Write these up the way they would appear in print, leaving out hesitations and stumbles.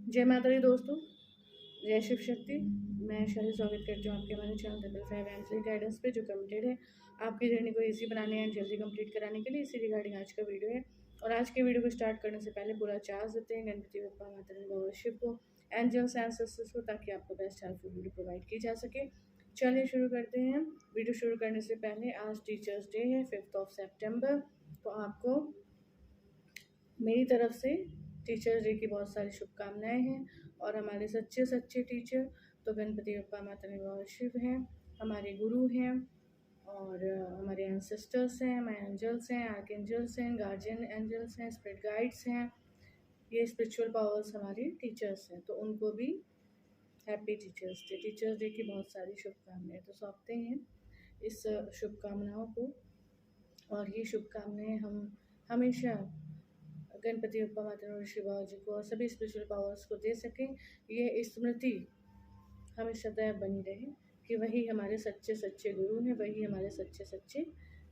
जय माता दी दोस्तों, जय शिव शक्ति। मैं शैली स्वागत करती हूँ आपके हमारे channel triple five and guidance पे, जो कमिटेड है आपकी जर्नी को इजी बनाने एंड जल्दी कंप्लीट कराने के लिए। इसी रिगार्डिंग आज का वीडियो है। और आज के वीडियो को स्टार्ट करने से पहले पूरा चार्ज देते हैं गणपति बप्पा, माता रानी, बाबा शिव को, एंजल्स एंड सिस्टर्स को, ताकि आपको बेस्ट हेल्पफुल वीडियो प्रोवाइड की जा सके। चलिए शुरू करते हैं। वीडियो शुरू करने से पहले आज टीचर्स डे है, 5 सितंबर। तो आपको मेरी तरफ से टीचर्स डे की बहुत सारी शुभकामनाएं हैं। और हमारे सच्चे सच्चे टीचर तो गणपति बप्पा, माता रानी, बाबा शिव हैं, हमारे गुरु हैं। और हमारे एंसेस्टर्स हैं, हमारे एंजल्स हैं, आर्क एंजल्स हैं, गार्जियन एंजल्स हैं, स्पिरिट गाइड्स हैं। ये स्पिरिचुअल पावर्स हमारे टीचर्स हैं, तो उनको भी happy teachers day. Teachers day की बहुत सारी शुभकामनाएं तो सौंपते हैं इस शुभकामनाओं को। और ये शुभकामनाएं हम हमेशा गणपति बप्पा, माता रानी, शिव बाबा जी को और सभी स्पिरिचुअल पावर्स को दे सकें। ये स्मृति हमें सदैव बनी रहे कि वही हमारे सच्चे सच्चे गुरु हैं, वही हमारे सच्चे सच्चे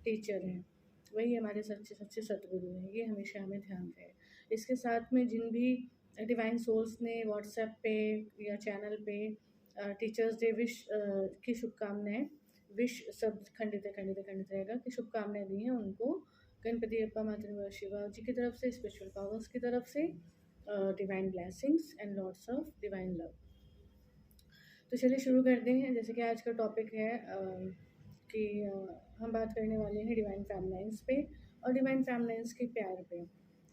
टीचर हैं, वही हमारे सच्चे सच्चे सतगुरु हैं। ये हमेशा हमें ध्यान रहे। इसके साथ में जिन भी डिवाइन सोल्स ने व्हाट्सएप पे या चैनल पे टीचर्स डे विश की शुभकामनाएं, विश सब खंडित खंडित खंडित रहेगा कि शुभकामनाएं दी हैं उनको गणपति बप्पा, माता रानी, शिवा जी की तरफ से, स्पिरिचुअल पावर्स की तरफ से, divine blessings and lots of divine love. तो चलिए शुरू करते हैं। जैसे कि आज का टॉपिक है कि हम बात करने वाले हैं डिवाइन फैमिलाइंस पे और डिवाइन फैमिलाइंस के प्यार पे।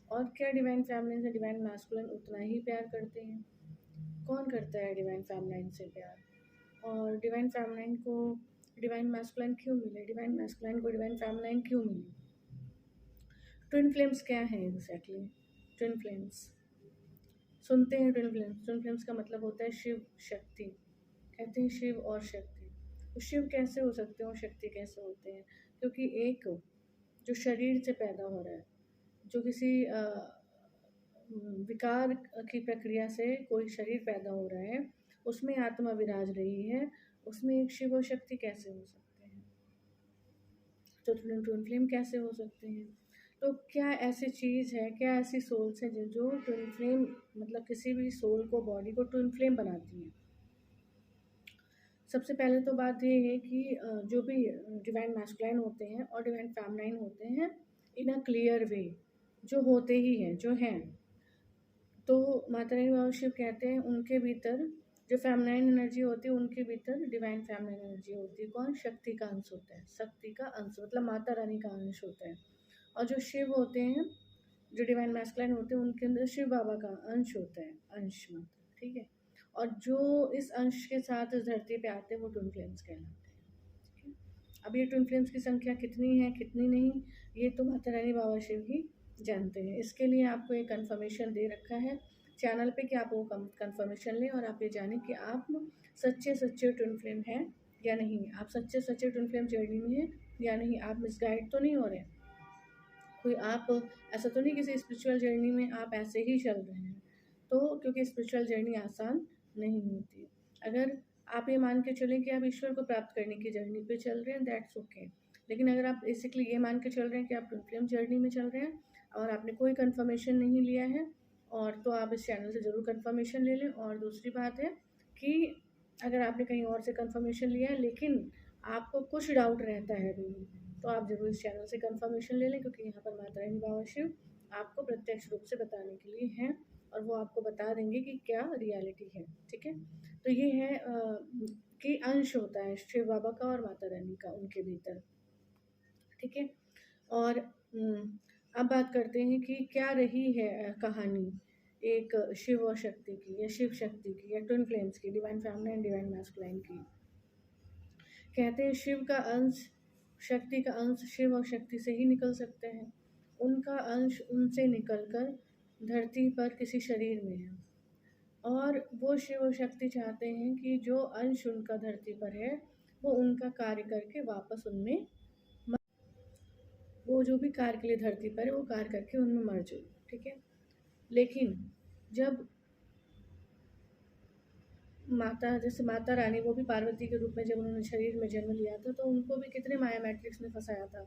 और क्या डिवाइन फैमिलाइंस और डिवाइन मैस्कुलिन उतना ही प्यार करते हैं? कौन करता है डिवाइन फैमिलाइन से प्यार? और डिवाइन फैमिलाइन को डिवाइन मैस्कुलिन क्यों मिले? डिवाइन मैस्कुलिन को डिवाइन फैमिलाइन क्यों मिले? ट्विन फ्लेम्स क्या हैं एग्जैक्टली? ट्विन फ्लेम्स सुनते हैं। ट्विन फ्लेम्स का मतलब होता है शिव शक्ति। कहते हैं शिव और शक्ति। तो शिव कैसे हो सकते हैं और शक्ति कैसे होते हैं? क्योंकि एक जो शरीर से पैदा हो रहा है, जो किसी विकार की प्रक्रिया से कोई शरीर पैदा हो रहा है, उसमें आत्मा विराज रही है, उसमें एक शिव और शक्ति कैसे हो सकते हैं? तो ट्विन फ्लेम कैसे हो सकते हैं? तो क्या ऐसी चीज़ है, क्या ऐसी सोल्स है जो ट्विन फ्लेम, मतलब किसी भी सोल को, बॉडी को ट्विन फ्लेम बनाती हैं? सबसे पहले तो बात ये है कि जो भी डिवाइन मैस्कुलाइन होते हैं और डिवाइन फेमिनाइन होते हैं, इन अ क्लियर वे जो होते ही हैं, जो हैं, तो माता रानी, बाबा शिव कहते हैं उनके भीतर जो फेमिनाइन एनर्जी होती है, उनके भीतर डिवाइन फेमिनाइन एनर्जी होती है। कौन? शक्ति का अंश होता है। शक्ति का अंश मतलब माता रानी का अंश होता है। और जो शिव होते हैं, जो डिवाइन मैस्कुलाइन होते हैं, उनके अंदर शिव बाबा का अंश होता है, अंश मात्र, ठीक है। और जो इस अंश के साथ इस धरती पे आते हैं वो ट्विन फ्लेम्स कहलाते हैं, ठीक है। अब ये ट्विन फ्लेम्स की संख्या कितनी है, कितनी नहीं, ये तो माता रानी, बाबा शिव ही जानते हैं। इसके लिए आपको एक कंफर्मेशन दे रखा है चैनल पे कि आप वो कंफर्मेशन लें और आप ये जानें कि आप सच्चे सच्चे ट्विन फ्लेम हैं या नहीं, आप सच्चे सच्चे ट्विन फ्लेम जर्नी में हैं या नहीं, आप मिसगाइड तो नहीं हो रहे, कोई आप ऐसा तो नहीं किसी स्पिरिचुअल जर्नी में आप ऐसे ही चल रहे हैं। तो क्योंकि स्पिरिचुअल जर्नी आसान नहीं होती। अगर आप ये मान के चलें कि आप ईश्वर को प्राप्त करने की जर्नी पे चल रहे हैं, दैट्स ओके। लेकिन अगर आप बेसिकली ये मान के चल रहे हैं कि आप ट्विन फ्लेम जर्नी में चल रहे हैं और आपने कोई कंफर्मेशन नहीं लिया है, और तो आप इस चैनल से ज़रूर कंफर्मेशन ले लें। और दूसरी बात है कि अगर आपने कहीं और से कंफर्मेशन लिया है लेकिन आपको कुछ डाउट रहता है अभी भी, तो आप ज़रूर इस चैनल से कंफर्मेशन ले लें, क्योंकि यहाँ पर माता रानी, बाबा शिव आपको प्रत्यक्ष रूप से बताने के लिए हैं और वो आपको बता देंगे कि क्या रियलिटी है, ठीक है। तो ये है कि अंश होता है शिव बाबा का और माता रानी का उनके भीतर, ठीक है। और अब बात करते हैं कि क्या रही है कहानी एक शिव और शक्ति की, या शिव शक्ति की, या ट्विन फ्लेम्स की, डिवाइन फेमिनाइन, डिवाइन मैस्कुलाइन की। कहते हैं शिव का अंश, शक्ति का अंश शिव और शक्ति से ही निकल सकते हैं। उनका अंश उनसे निकलकर धरती पर किसी शरीर में है, और वो शिव और शक्ति चाहते हैं कि जो अंश उनका धरती पर है वो उनका कार्य करके वापस उनमें, वो जो भी कार्य के लिए धरती पर है वो कार्य करके उनमें मर जाए, ठीक है। लेकिन जब माता, जैसे माता रानी, वो भी पार्वती के रूप में जब उन्होंने शरीर में जन्म लिया था, तो उनको भी कितने माया मैट्रिक्स ने फंसाया था,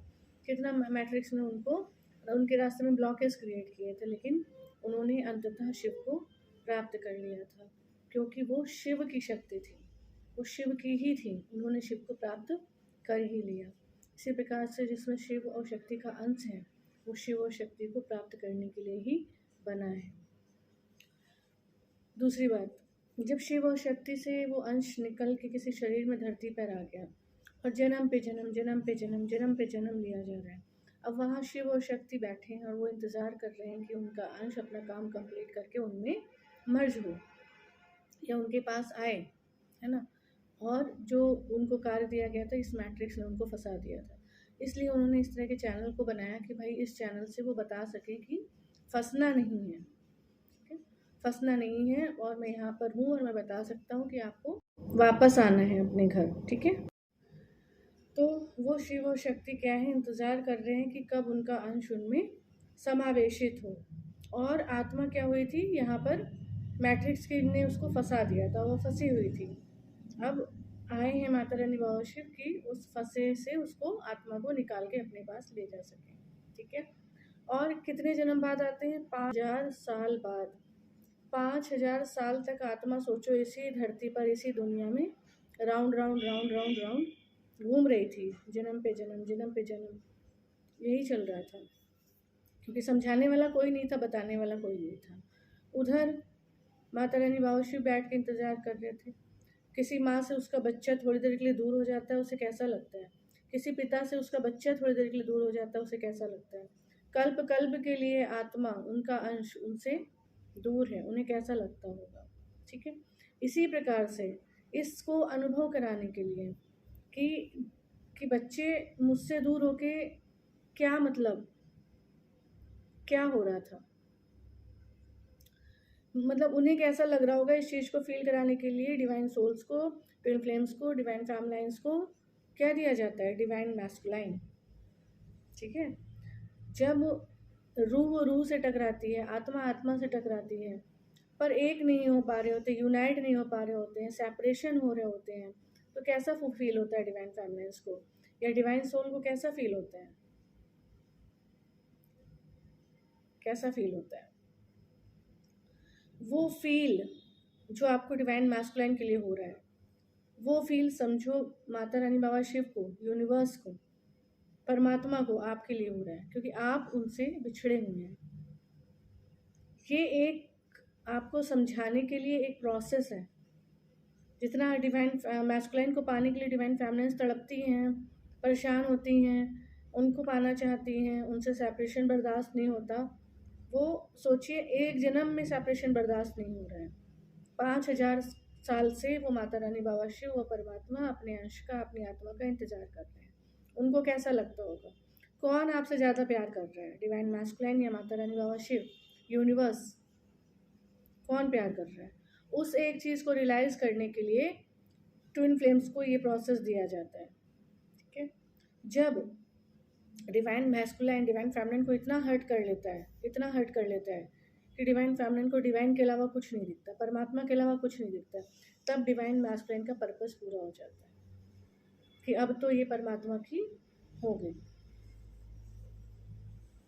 कितना मैट्रिक्स ने उनको, उनके रास्ते में ब्लॉकेज क्रिएट किए थे, लेकिन उन्होंने अंततः शिव को प्राप्त कर लिया था, क्योंकि वो शिव की शक्ति थी, वो शिव की ही थी, उन्होंने शिव को प्राप्त कर ही लिया। इसी प्रकार से जिसमें शिव और शक्ति का अंश है, वो शिव और शक्ति को प्राप्त करने के लिए ही बना है। दूसरी बात, जब शिव और शक्ति से वो अंश निकल के किसी शरीर में धरती पर आ गया और जन्म पे जन्म, जन्म पे जन्म, जन्म पे जन्म लिया जा रहा है, अब वहाँ शिव और शक्ति बैठे हैं और वो इंतज़ार कर रहे हैं कि उनका अंश अपना काम कंप्लीट करके उनमें मर्ज हो या उनके पास आए, है ना। और जो उनको कार्य दिया गया था, इस मैट्रिक्स ने उनको फंसा दिया था, इसलिए उन्होंने इस तरह के चैनल को बनाया कि भाई इस चैनल से वो बता सके कि फंसना नहीं है, ठीक है, फंसना नहीं है, और मैं यहाँ पर हूँ और मैं बता सकता हूँ कि आपको वापस आना है अपने घर, ठीक है। तो वो शिव और शक्ति क्या है, इंतज़ार कर रहे हैं कि कब उनका अंश उनमें समावेशित हो। और आत्मा क्या हुई थी, यहाँ पर मैट्रिक्स की ने उसको फंसा दिया था, वो फंसी हुई थी। अब आए हैं माता रानी बाबा शिव की उस फंसे से उसको, आत्मा को निकाल के अपने पास ले जा सके, ठीक है। और कितने जन्म बाद आते हैं, 5000 साल बाद। 5000 साल तक आत्मा सोचो इसी धरती पर, इसी दुनिया में round round round round round घूम रही थी, जन्म पे जन्म, जन्म पे जन्म, यही चल रहा था, क्योंकि समझाने वाला कोई नहीं था, बताने वाला कोई नहीं था। उधर माता रानी बाबा शिव बैठ के इंतज़ार कर रहे थे। किसी माँ से उसका बच्चा थोड़ी देर के लिए दूर हो जाता है, उसे कैसा लगता है। किसी पिता से उसका बच्चा थोड़ी देर के लिए दूर हो जाता है, उसे कैसा लगता है। कल्प कल्प के लिए आत्मा, उनका अंश उनसे दूर है, उन्हें कैसा लगता होगा, ठीक है। इसी प्रकार से इसको अनुभव कराने के लिए कि बच्चे मुझसे दूर होके क्या मतलब, क्या हो रहा था, मतलब उन्हें कैसा लग रहा होगा, इस चीज़ को फील कराने के लिए डिवाइन सोल्स को, ट्विन फ्लेम्स को, डिवाइन फैमलाइंस को क्या दिया जाता है, डिवाइन मैस्कुलाइन, ठीक है। जब रूह रूह से टकराती है, आत्मा आत्मा से टकराती है, पर एक नहीं हो पा रहे होते, यूनाइट नहीं हो पा रहे होते हैं, सेपरेशन हो रहे होते हैं, तो कैसा फील होता है डिवाइन फैमलाइंस को या डिवाइन सोल को, कैसा फील होता है, कैसा फील होता है। वो फील जो आपको डिवाइन मैस्कुलाइन के लिए हो रहा है, वो फील समझो माता रानी बाबा शिव को, यूनिवर्स को, परमात्मा को आपके लिए हो रहा है, क्योंकि आप उनसे बिछड़े हुए हैं। ये एक आपको समझाने के लिए एक प्रोसेस है। जितना डिवाइन मैस्कुलाइन को पाने के लिए डिवाइन फैमिलीज तड़पती हैं, परेशान होती हैं, उनको पाना चाहती हैं, उनसे सेपरेशन बर्दाश्त नहीं होता, वो सोचिए एक जन्म में सेपरेशन बर्दाश्त नहीं हो रहा है। 5000 साल से वो माता रानी बाबा शिव व परमात्मा अपने अंश का, अपनी आत्मा का इंतजार कर रहे हैं। उनको कैसा लगता होगा, कौन आपसे ज़्यादा प्यार कर रहा है, डिवाइन मैस्कुलाइन या माता रानी बाबा शिव, यूनिवर्स, कौन प्यार कर रहा है। उस एक चीज़ को रियलाइज़ करने के लिए ट्विन फ्लेम्स को ये प्रोसेस दिया जाता है, ठीक है। जब डिवाइन मैस्कुलाइन डिवाइन फेमिनिन को इतना हर्ट कर लेता है, इतना हर्ट कर लेता है कि डिवाइन फेमिनिन को डिवाइन के अलावा कुछ नहीं दिखता, परमात्मा के अलावा कुछ नहीं दिखता, तब डिवाइन मैस्कुलाइन का पर्पस पूरा हो जाता है कि अब तो ये परमात्मा की हो गई,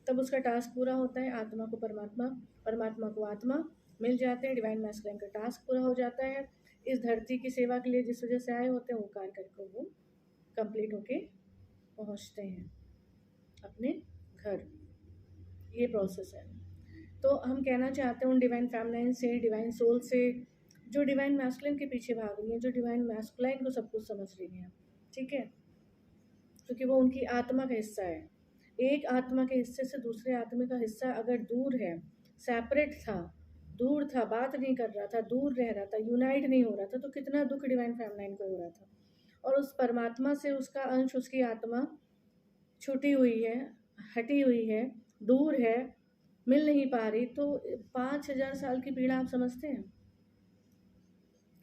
तब उसका टास्क पूरा होता है। आत्मा को परमात्मा, परमात्मा को आत्मा मिल जाते हैं, डिवाइन मैस्कुलाइन का टास्क पूरा हो जाता है। इस धरती की सेवा के लिए जिस वजह से आए होते हैं, वो कार्य करके वो कंप्लीट होके पहुंचते हैं अपने घर। ये प्रोसेस है। तो हम कहना चाहते हैं उन डिवाइन फैमिलाइन से, डिवाइन सोल से, जो डिवाइन मैस्कुलाइन के पीछे भाग रही हैं, जो डिवाइन मैस्कुलाइन को सब कुछ समझ रही हैं, ठीक है, क्योंकि वो उनकी आत्मा का हिस्सा है। एक आत्मा के हिस्से से दूसरे आत्मा का हिस्सा अगर दूर है, सेपरेट था, दूर था, बात नहीं कर रहा था, दूर रह रहा था, यूनाइट नहीं हो रहा था, तो कितना दुख डिवाइन फैमिलाइन को हो रहा था। और उस परमात्मा से उसका अंश, उसकी आत्मा छूटी हुई है, हटी हुई है, दूर है, मिल नहीं पा रही, तो 5000 साल की पीड़ा आप समझते हैं,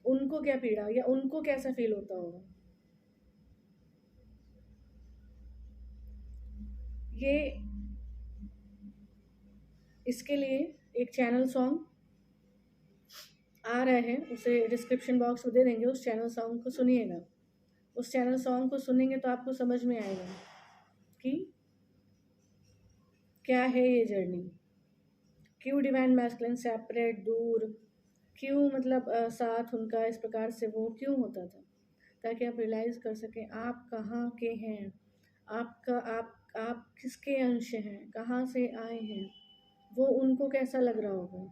उनको क्या पीड़ा या उनको कैसा फील होता होगा। ये इसके लिए एक चैनल सॉन्ग आ रहा है, उसे डिस्क्रिप्शन बॉक्स में दे देंगे, उस चैनल सॉन्ग को सुनिएगा। उस चैनल सॉन्ग को सुनेंगे तो आपको समझ में आएगा कि क्या है ये जर्नी, क्यों डिवाइन मैस्कुलाइन सेपरेट, दूर, क्यों मतलब साथ उनका इस प्रकार से वो क्यों होता था, ताकि आप रियलाइज़ कर सकें आप कहाँ के हैं, आपका आप किसके अंश हैं, कहाँ से आए हैं, वो उनको कैसा लग रहा होगा।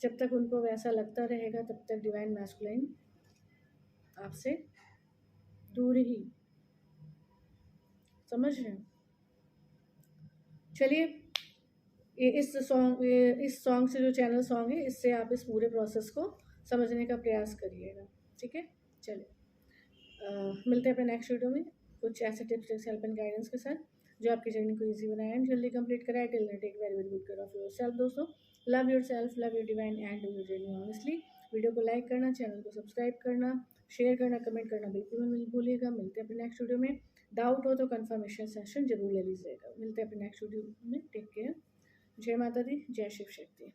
जब तक उनको वैसा लगता रहेगा तब तक डिवाइन मैस्कुलाइन आपसे दूर ही, समझ रहे हैं। चलिए, ये इस सॉन्ग से जो चैनल सॉन्ग है इससे आप इस पूरे प्रोसेस को समझने का प्रयास करिएगा, ठीक है। चलिए, मिलते हैं अपने नेक्स्ट वीडियो में कुछ ऐसे टिप्स हेल्प एंड गाइडेंस के साथ जो आपकी जर्नी को इजी बनाए एंड जल्दी कंप्लीट कराए। Till then take very very good care of yourself दोस्तों। Love yourself, love your divine and do your journey honestly. Video को लाइक करना, चैनल को सब्सक्राइब करना, शेयर करना, कमेंट करना बिल्कुल नहीं भूलिएगा। मिलते हैं अपने नेक्स्ट वीडियो में। डाउट हो तो कंफर्मेशन सेशन जरूर ले लीजिएगा। मिलते हैं अपने नेक्स्ट वीडियो में। Take care. जय माता दी, जय शिव शक्ति।